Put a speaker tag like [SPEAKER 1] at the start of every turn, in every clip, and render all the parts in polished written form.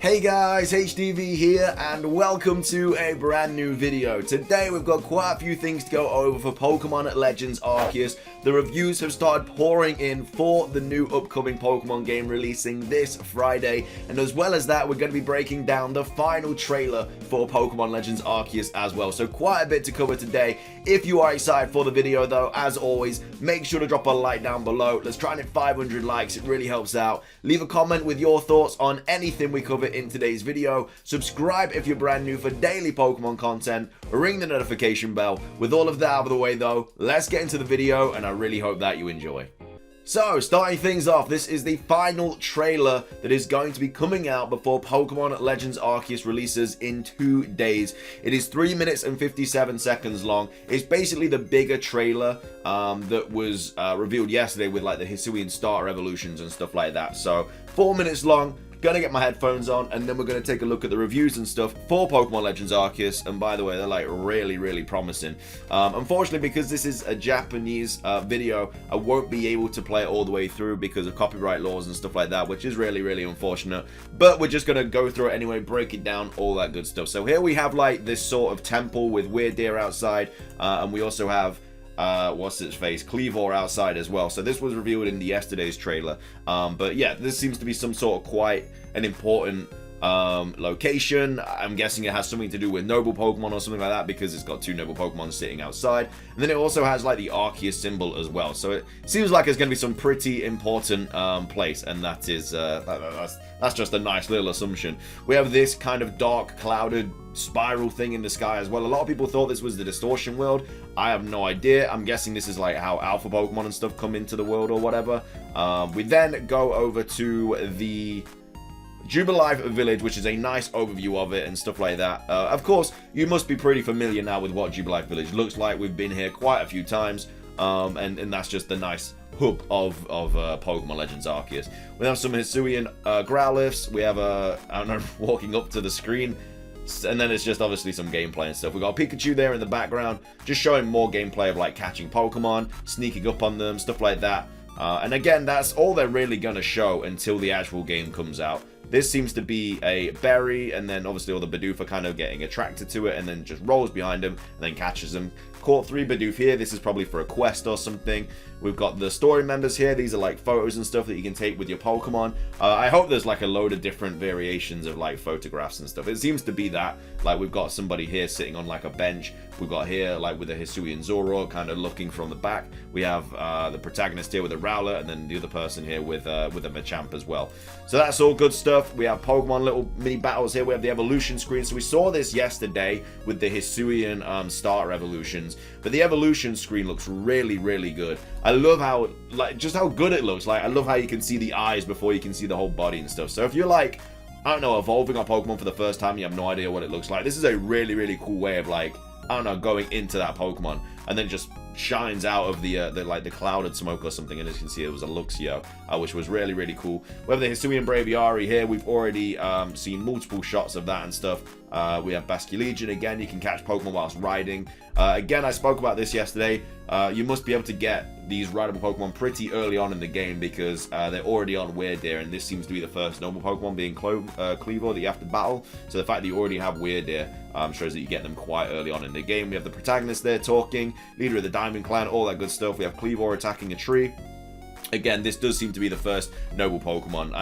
[SPEAKER 1] Hey guys, HDvee here and welcome to a brand new video. Today we've got quite a few things to go over for Pokemon Legends Arceus. The reviews have started pouring in for the new upcoming Pokemon game releasing this Friday, and as well as that we're going to be breaking down the final trailer for Pokemon Legends Arceus as well. So quite a bit to cover today. If you are excited for the video though, as always, make sure to drop a like down below. Let's try and hit 500 likes, it really helps out. Leave a comment with your thoughts on anything we cover in today's video. Subscribe if you're brand new for daily Pokemon content. Ring the notification bell. With all of that out of the way though, let's get into the video and I really hope that you enjoy. So, starting things off, this is the final trailer that is going to be coming out before Pokemon Legends Arceus releases in 2 days. It is 3 minutes and 57 seconds long. It's basically the bigger trailer that was revealed yesterday with like the Hisuian starter evolutions and stuff like that. So, 4 minutes long. Gonna get my headphones on and then we're gonna take a look at the reviews and stuff for Pokemon Legends Arceus, and by the way, they're like really promising. Unfortunately, because this is a Japanese video, I won't be able to play it all the way through because of copyright laws and stuff like that, which is really unfortunate, but we're just gonna go through it anyway, break it down, all that good stuff. So here we have like this sort of temple with weird deer outside, and we also have what's its face, Kleavor outside as well. So this was revealed in yesterday's trailer, but yeah, this seems to be some sort of quite an important location. I'm guessing it has something to do with noble Pokemon or something like that, because it's got 2 noble Pokemon sitting outside, and then it also has like the Arceus symbol as well. So it seems like it's going to be some pretty important place, and that is that's just a nice little assumption. We have this kind of dark clouded spiral thing in the sky as well. A lot of people thought this was the Distortion world. I have no idea. I'm guessing this is like how alpha Pokemon and stuff come into the world or whatever. We then go over to the Jubilife Village, which is a nice overview of it and stuff like that. Of course, you must be pretty familiar now with what Jubilife Village looks like. We've been here quite a few times, and that's just the nice hub of Pokemon Legends Arceus. We have some Hisuian Growlithes. We have I don't know, walking up to the screen. And then it's just obviously some gameplay and stuff. We've got Pikachu there in the background, just showing more gameplay of like catching Pokemon, sneaking up on them, stuff like that. And again, that's all they're really going to show until the actual game comes out. This seems to be a berry, and then obviously all the Bidoof are kind of getting attracted to it, and then just rolls behind him, and then catches them. Caught 3 Bidoof here. This is probably for a quest or something. We've got the story members here. These are like photos and stuff that you can take with your Pokemon. I hope there's like a load of different variations of like photographs and stuff. It seems to be that. Like we've got somebody here sitting on like a bench. We've got here like with a Hisuian Zoroark kind of looking from the back. We have the protagonist here with a Rowlet, and then the other person here with a Machamp as well. So that's all good stuff. We have Pokemon little mini battles here. We have the evolution screen. So we saw this yesterday with the Hisuian starter evolutions, but the evolution screen looks really good. I love how just how good it looks. Like I love how you can see the eyes before you can see the whole body and stuff. So if you're like, I don't know, evolving a Pokemon for the first time, you have no idea what it looks like, this is a really cool way of like, I don't know, going into that Pokemon, and then it just shines out of the like the clouded smoke or something, and as you can see, it was a Luxio, which was really cool. We have the Hisuian Braviary here. We've already seen multiple shots of that and stuff. We have Basculegion. Again, you can catch Pokemon whilst riding. Again, I spoke about this yesterday. You must be able to get these rideable Pokemon pretty early on in the game, because they're already on Weirdeer, and this seems to be the first noble Pokemon being Kleavor that you have to battle. So the fact that you already have Weirdeer shows that you get them quite early on in the game. We have the protagonist there talking, leader of the Diamond Clan, all that good stuff. We have Kleavor attacking a tree. Again, this does seem to be the first noble Pokemon.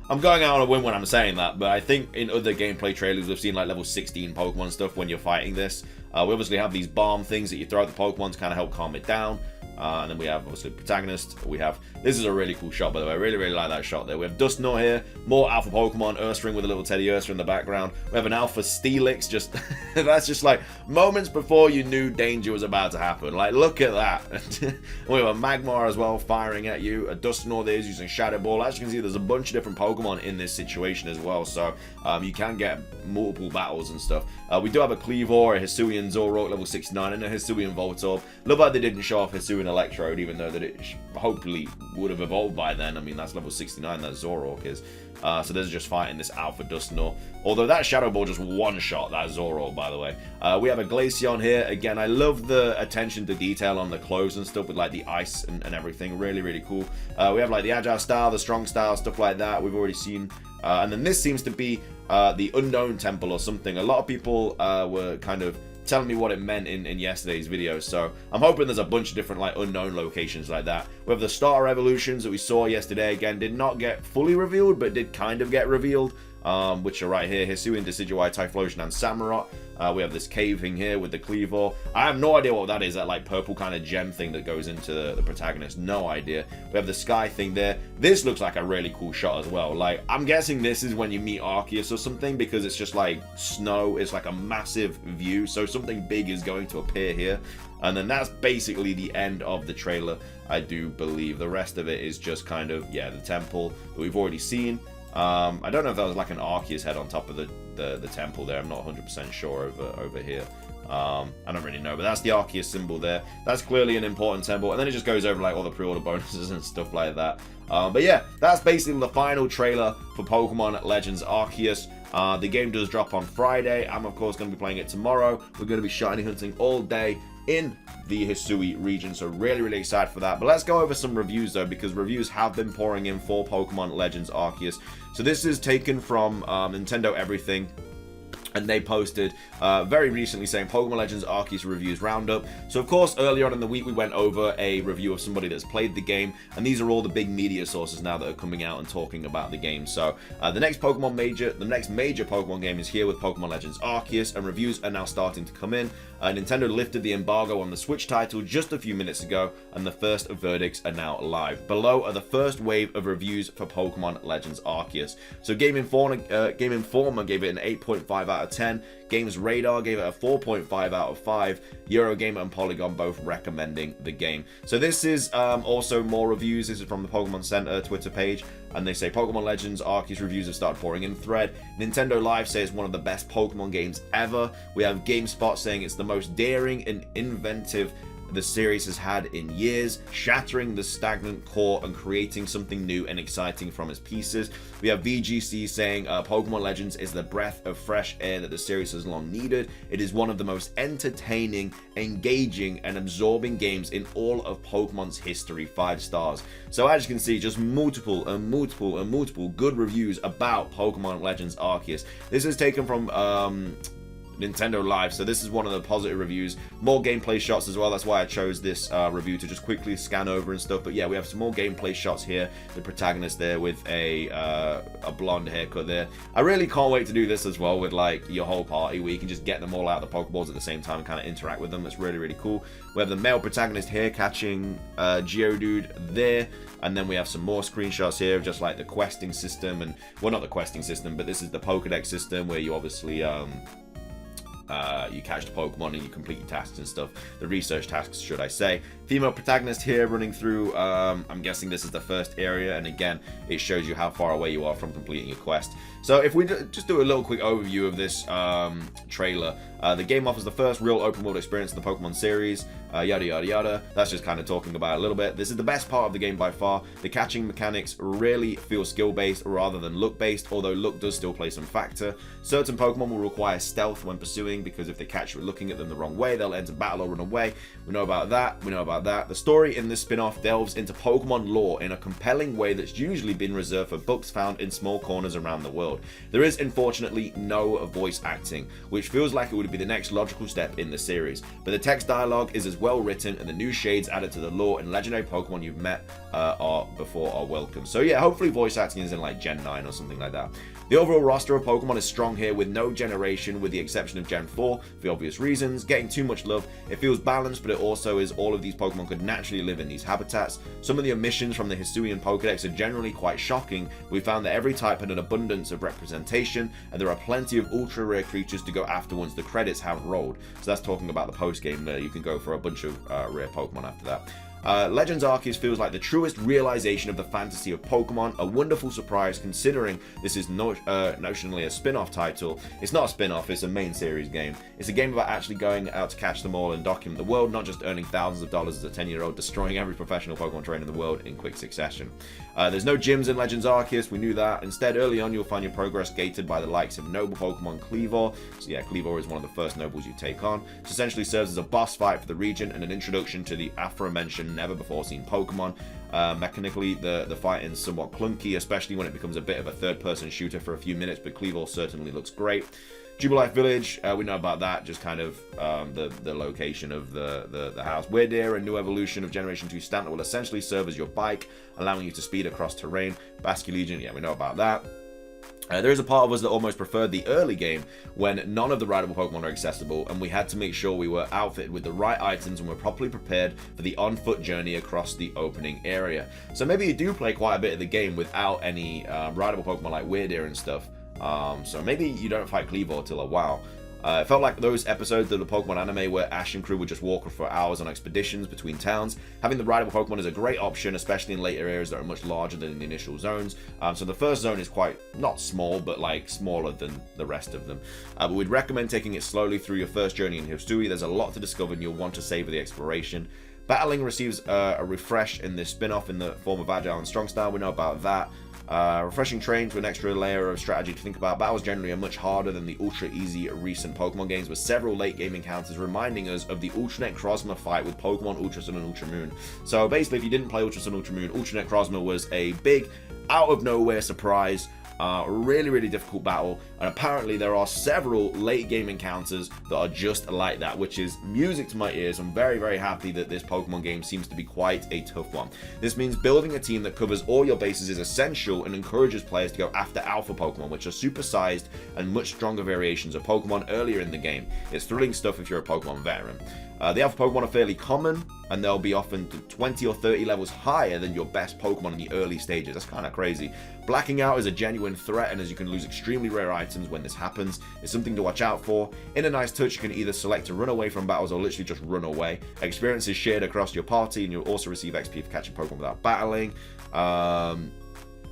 [SPEAKER 1] I'm going out on a win when I'm saying that, but I think in other gameplay trailers we've seen like level 16 Pokemon stuff when you're fighting this. We obviously have these bomb things that you throw at the Pokemon to kind of help calm it down. And then we have obviously protagonist. We have, this is a really cool shot by the way. I really like that shot there. We have Dusknoir here, more alpha Pokemon, Ursaring with a little Teddy Ursa in the background. We have an alpha Steelix, just that's just like moments before you knew danger was about to happen. Like look at that. We have a Magmar as well firing at you. A Dusknoir there is using Shadow Ball. As you can see, there's a bunch of different Pokemon in this situation as well, so you can get multiple battles and stuff. We do have a Kleavor, a Hisuian Zoroark level 69, and a Hisuian Voltorb. Love how they didn't show off Hisuian an Electrode, even though that it hopefully would have evolved by then. I mean, that's level 69, that Zoroark is. So there's just fighting this Alpha Dusknoir. Although that Shadow Ball just one-shot that Zoroark, by the way. We have a Glaceon here. Again, I love the attention to detail on the clothes and stuff with like the ice and everything. Really, really cool. We have like the Agile style, the Strong style, stuff like that. We've already seen. And then this seems to be the Unknown Temple or something. A lot of people were kind of telling me what it meant in yesterday's video, so I'm hoping there's a bunch of different like unknown locations like that. We have the Star Evolutions that we saw yesterday. Again, did not get fully revealed, but did kind of get revealed, which are right here: Hisuian, Decidueye, Typhlosion, and Samurott. We have this cave thing here with the Cleavor. I have no idea what that is, that like purple kind of gem thing that goes into the protagonist. No idea. We have the sky thing there. This looks like a really cool shot as well. Like, I'm guessing this is when you meet Arceus or something, because it's just like snow. It's like a massive view, so something big is going to appear here. And then that's basically the end of the trailer, I do believe. The rest of it is just kind of, yeah, the temple that we've already seen. I don't know if that was like an Arceus head on top of the temple there. I'm not 100% sure over here. I don't really know, but that's the Arceus symbol there. That's clearly an important temple, and then it just goes over like all the pre-order bonuses and stuff like that. But yeah, that's basically the final trailer for Pokemon Legends Arceus. The game does drop on Friday. I'm of course going to be playing it tomorrow. We're going to be shiny hunting all day in the Hisui region, so really excited for that. But let's go over some reviews though, because reviews have been pouring in for Pokemon Legends Arceus. So this is taken from Nintendo Everything, and they posted very recently saying Pokemon Legends Arceus Reviews Roundup. So of course earlier on in the week we went over a review of somebody that's played the game, and these are all the big media sources now that are coming out and talking about the game. So the next major Pokemon game is here with Pokemon Legends Arceus, and reviews are now starting to come in. Nintendo lifted the embargo on the Switch title just a few minutes ago, and the first verdicts are now live. Below are the first wave of reviews for Pokemon Legends Arceus. So Game Informer gave it an 8.5 out of 10. Games Radar gave it a 4.5 out of 5. Eurogamer and Polygon both recommending the game. So this is also more reviews. This is from the Pokemon Center Twitter page, and they say Pokemon Legends Arceus reviews have started pouring in thread. Nintendo Live says it's one of the best Pokemon games ever. We have GameSpot saying it's the most daring and inventive the series has had in years, shattering the stagnant core and creating something new and exciting from its pieces. We have VGC saying Pokemon Legends is the breath of fresh air that the series has long needed. It is one of the most entertaining, engaging, and absorbing games in all of Pokemon's history. 5 stars. So as you can see, just multiple good reviews about Pokemon Legends Arceus. This is taken from Nintendo Live, so this is one of the positive reviews. More gameplay shots as well, that's why I chose this review to just quickly scan over and stuff. But yeah, we have some more gameplay shots here. The protagonist there with a blonde haircut there. I really can't wait to do this as well with like your whole party, where you can just get them all out of the Pokeballs at the same time and kind of interact with them. That's really cool. We have the male protagonist here catching Geodude there, and then we have some more screenshots here of just like the questing system, and well, not the questing system, but this is the Pokedex system where you obviously you catch the Pokemon and you complete your tasks and stuff. The research tasks, should I say. Female protagonist here running through, I'm guessing this is the first area, and again, it shows you how far away you are from completing your quest. So if we just do a little quick overview of this trailer, the game offers the first real open world experience in the Pokemon series, yada yada yada. That's just kind of talking about it a little bit. This is the best part of the game by far. The catching mechanics really feel skill based rather than luck based, although luck does still play some factor. Certain Pokemon will require stealth when pursuing, because if they catch you looking at them the wrong way, they'll enter battle or run away. We know about that. The story in this spin-off delves into Pokemon lore in a compelling way that's usually been reserved for books found in small corners around the world. There is unfortunately no voice acting, which feels like it would be the next logical step in the series, but the text dialogue is as well written, and the new shades added to the lore and legendary Pokemon you've met are welcome. So yeah, hopefully voice acting is in like Gen 9 or something like that. The overall roster of Pokemon is strong here, with no generation, with the exception of Gen 4, for the obvious reasons, getting too much love. It feels balanced, but it also is all of these Pokemon could naturally live in these habitats. Some of the omissions from the Hisuian Pokedex are generally quite shocking. We found that every type had an abundance of representation, and there are plenty of ultra rare creatures to go after once the credits have rolled. So that's talking about the post game there. You can go for a bunch of rare Pokemon after that. Legends Arceus feels like the truest realization of the fantasy of Pokemon, a wonderful surprise considering this is notionally a spin-off title. It's not a spin-off, it's a main series game. It's a game about actually going out to catch them all and document the world, not just earning thousands of dollars as a 10-year-old, destroying every professional Pokemon trainer in the world in quick succession. There's no gyms in Legends Arceus, we knew that. Instead, early on you'll find your progress gated by the likes of noble Pokemon Kleavor. So yeah, Kleavor is one of the first nobles you take on. It essentially serves as a boss fight for the region and an introduction to the aforementioned never before seen Pokemon. Mechanically, the fighting's somewhat clunky, especially when it becomes a bit of a third-person shooter for a few minutes, but Kleavor certainly looks great. Jubilife Village, we know about that, just kind of the location of the house. Weirdeer, a new evolution of Generation 2 Stamp that will essentially serve as your bike, allowing you to speed across terrain. Basculegion, yeah, we know about that. There is a part of us that almost preferred the early game when none of the rideable Pokemon are accessible and we had to make sure we were outfitted with the right items and were properly prepared for the on-foot journey across the opening area. So maybe you do play quite a bit of the game without any rideable Pokemon like Weirdeer and stuff. So maybe you don't fight Kleavor till a while. It felt like those episodes of the Pokemon anime where Ash and crew would just walk for hours on expeditions between towns. Having the rideable Pokemon is a great option, especially in later areas that are much larger than the initial zones. So the first zone is quite, not small, but like smaller than the rest of them. But we'd recommend taking it slowly through your first journey in HDvee. There's a lot to discover and you'll want to savor the exploration. Battling receives a refresh in this spin-off in the form of Agile and Strong Style. We know about that. Refreshing terrain to an extra layer of strategy to think about. Battles generally are much harder than the ultra easy recent Pokemon games, with several late game encounters reminding us of the Ultra Necrozma fight with Pokemon Ultra Sun and Ultra Moon. So basically, if you didn't play Ultra Sun Ultra Moon, Ultra Necrozma was a big out of nowhere surprise. Really difficult battle, and apparently there are several late game encounters that are just like that, which is music to my ears. I'm very happy that this Pokemon game seems to be quite a tough one. This means building a team that covers all your bases is essential and encourages players to go after alpha Pokemon, which are supersized and much stronger variations of Pokemon earlier in the game. It's thrilling stuff if you're a Pokemon veteran. The alpha Pokemon are fairly common, and they'll be often 20 or 30 levels higher than your best Pokemon in the early stages. That's kind of crazy. Blacking out is a genuine threat, and as you can lose extremely rare items when this happens, it's something to watch out for. In a nice touch, you can either select to run away from battles or literally just run away. Experience is shared across your party, and you'll also receive XP for catching Pokemon without battling.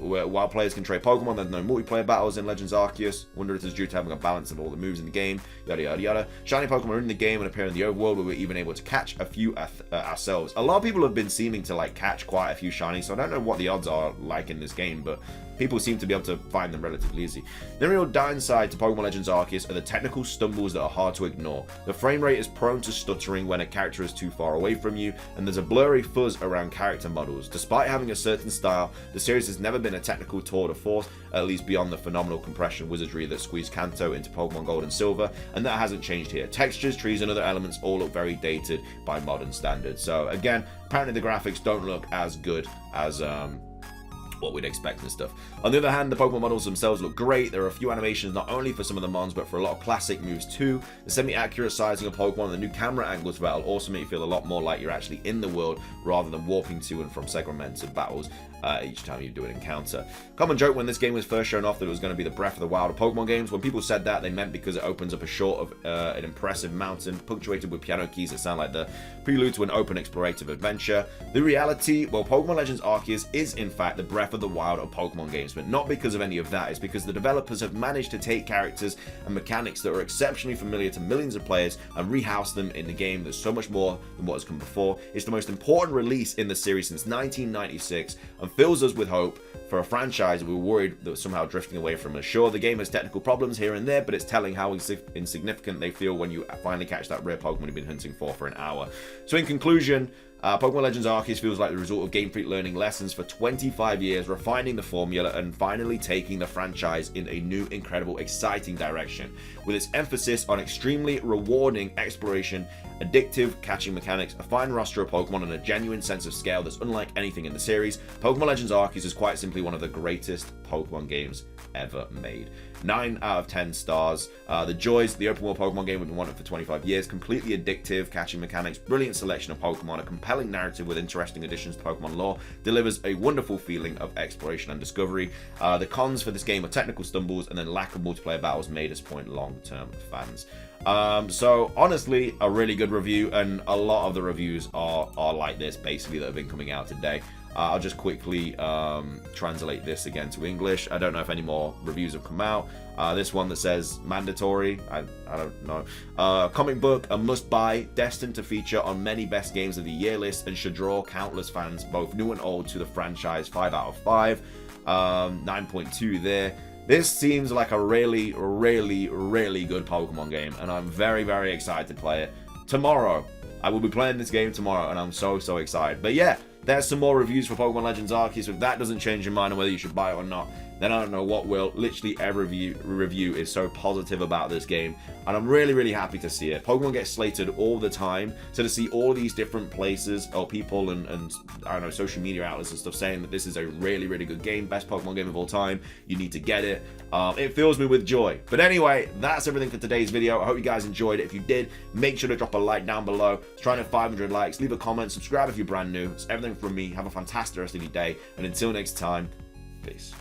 [SPEAKER 1] While players can trade Pokemon, there's no multiplayer battles in Legends Arceus. Wonder if it's due to having a balance of all the moves in the game, yada. Shiny Pokemon are in the game and appear in the overworld, where we're even able to catch a few ourselves. A lot of people have been seeming to like catch quite a few shinies, so I don't know what the odds are like in this game, but people seem to be able to find them relatively easy. The real downside to Pokemon Legends Arceus are the technical stumbles that are hard to ignore. The frame rate is prone to stuttering when a character is too far away from you, and there's a blurry fuzz around character models. Despite having a certain style, the series has never been a technical tour de force, at least beyond the phenomenal compression wizardry that squeezed Kanto into Pokemon Gold and Silver, and that hasn't changed here. Textures, trees, and other elements all look very dated by modern standards. So again, apparently the graphics don't look as good as what we'd expect and stuff. On the other hand, the Pokemon models themselves look great. There are a few animations not only for some of the mons, but for a lot of classic moves too. The semi-accurate sizing of Pokemon and the new camera angles for battle also make you feel a lot more like you're actually in the world rather than warping to and from segmented battles each time you do an encounter. Common joke when this game was first shown off that it was going to be the Breath of the Wild of Pokemon games. When people said that, they meant because it opens up a short of an impressive mountain punctuated with piano keys that sound like the prelude to an open explorative adventure. The reality, well, Pokemon Legends Arceus is in fact the Breath of the Wild of Pokemon games, but not because of any of that. It's because the developers have managed to take characters and mechanics that are exceptionally familiar to millions of players and rehouse them in the game that's so much more than what has come before. It's the most important release in the series since 1996 and fills us with hope for a franchise we were worried that was somehow drifting away from us. Sure, the game has technical problems here and there, but it's telling how insignificant they feel when you finally catch that rare Pokemon you've been hunting for an hour. So in conclusion, Pokemon Legends Arceus feels like the result of Game Freak learning lessons for 25 years, refining the formula, and finally taking the franchise in a new, incredible, exciting direction. With its emphasis on extremely rewarding exploration, addictive catching mechanics, a fine roster of Pokemon, and a genuine sense of scale that's unlike anything in the series, Pokemon Legends Arceus is quite simply one of the greatest Pokemon games ever made. 9 out of 10 stars. The joys, the open world Pokemon game we've been wanting for 25 years. Completely addictive, catching mechanics, brilliant selection of Pokemon, a compelling narrative with interesting additions to Pokemon lore, delivers a wonderful feeling of exploration and discovery. The cons for this game are technical stumbles and then lack of multiplayer battles made us point long-term fans. So honestly, a really good review, and a lot of the reviews are like this basically that have been coming out today. I'll just quickly translate this again to English. I don't know if any more reviews have come out. This one that says mandatory, I don't know. Comic book, a must-buy, destined to feature on many best games of the year lists and should draw countless fans, both new and old, to the franchise. 5 out of 5. 9.2 there. This seems like a really, really, really good Pokemon game, and I'm very, very excited to play it tomorrow. I will be playing this game tomorrow, and I'm so excited. But yeah, there's some more reviews for Pokemon Legends Arceus. If that doesn't change your mind on whether you should buy it or not, then I don't know what will. Literally every review is so positive about this game, and I'm really, really happy to see it. Pokemon gets slated all the time, so to see all these different places or people and I don't know, social media outlets and stuff saying that this is a really, really good game, best Pokemon game of all time, you need to get it. It fills me with joy. But anyway, that's everything for today's video. I hope you guys enjoyed it. If you did, make sure to drop a like down below. It's trying to 500 likes. Leave a comment, subscribe if you're brand new. It's everything from me. Have a fantastic rest of your day, and until next time, peace.